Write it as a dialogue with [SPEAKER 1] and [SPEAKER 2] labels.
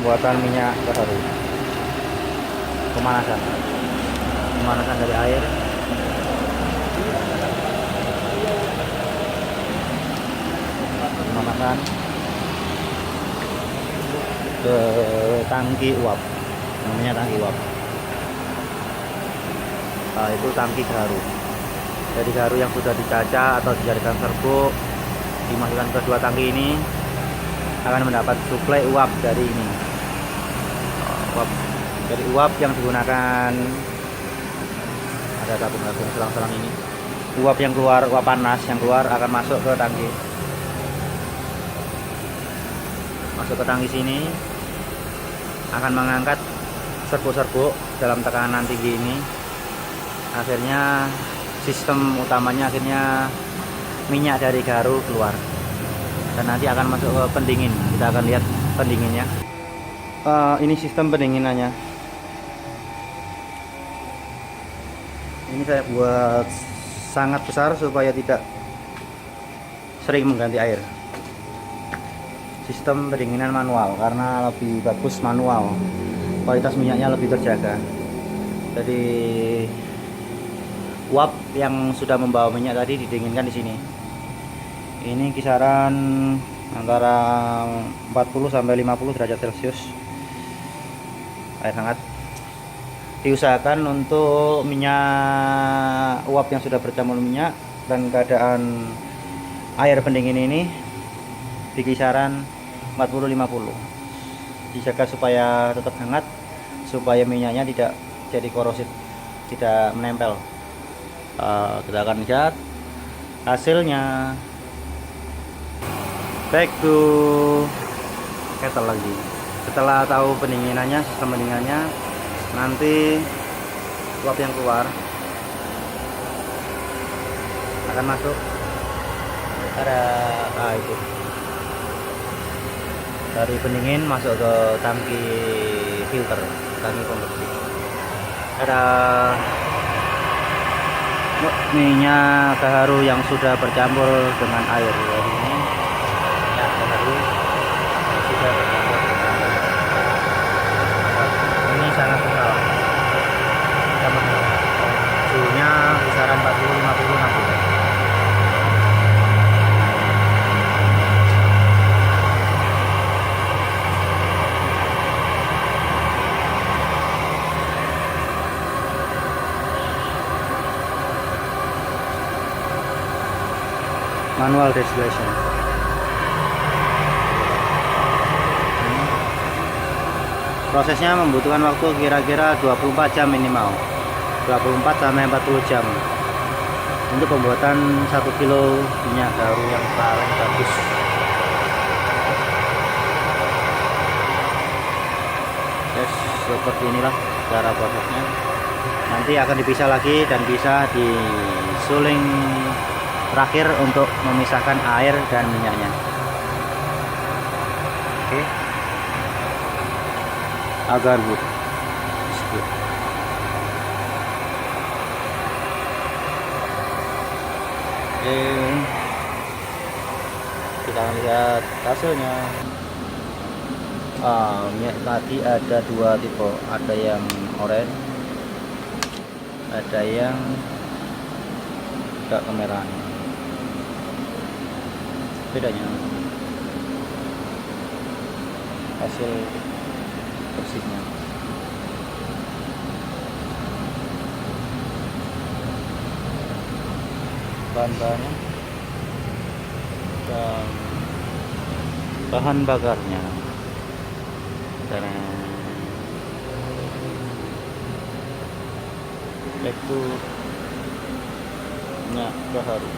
[SPEAKER 1] pembuatan minyak baru. Pemanasan dari air. Pemanasan ke tangki uap, namanya tangki uap. Nah, itu tangki garu. Jadi garu yang sudah dicaca atau dijadikan serbuk dimasukkan ke dua tangki ini akan mendapat suplai uap dari ini. Uap dari uap yang digunakan, ada tabung-tabung selang-selang ini. Uap yang keluar, uap panas yang keluar akan masuk ke tangki. Masuk ke tangki sini akan mengangkat serbuk-serbuk dalam tekanan tinggi ini. Akhirnya sistem utamanya akhirnya minyak dari garu keluar dan nanti akan masuk ke pendingin. Kita akan lihat pendinginnya. Ini sistem pendinginannya. Ini saya buat sangat besar supaya tidak sering mengganti air. Sistem pendinginan manual karena lebih bagus manual, kualitas minyaknya lebih terjaga. Jadi uap yang sudah membawa minyak tadi didinginkan di sini. Ini kisaran antara 40 sampai 50 derajat Celcius. Air hangat. Diusahakan untuk minyak uap yang sudah bercampur minyak dan keadaan air pendingin ini di kisaran 40-50. Dijaga supaya tetap hangat, supaya minyaknya tidak jadi korosif, tidak menempel. Kita akan lihat hasilnya. Back to kettle lagi. Setelah tahu pendinginannya, sistem pendinginannya, nanti uap yang keluar akan masuk. Ada itu dari pendingin masuk ke tangki filter, tangki konveksi. Ada minyak gaharu yang sudah bercampur dengan air. Ini minyak gaharu sudah bercampur dengan air. Ini sangat kental. Suhunya kisaran 40-50-60. Manual distillation. Prosesnya membutuhkan waktu kira-kira 24 jam minimal, 24 sampai 40 jam untuk pembuatan 1 kilo minyak garu yang paling bagus. Yes, seperti inilah cara prosesnya. Nanti akan dipisah lagi dan bisa disuling terakhir untuk memisahkan air dan minyaknya. Oke. Agar good. Oke. Kita lihat hasilnya. Minyak tadi ada dua tipe, ada yang oranye, ada yang agak kemerahan. Bedanya hasil bersihnya. Bahan-bahannya dan bahan bakarnya. Back to minyak gaharu.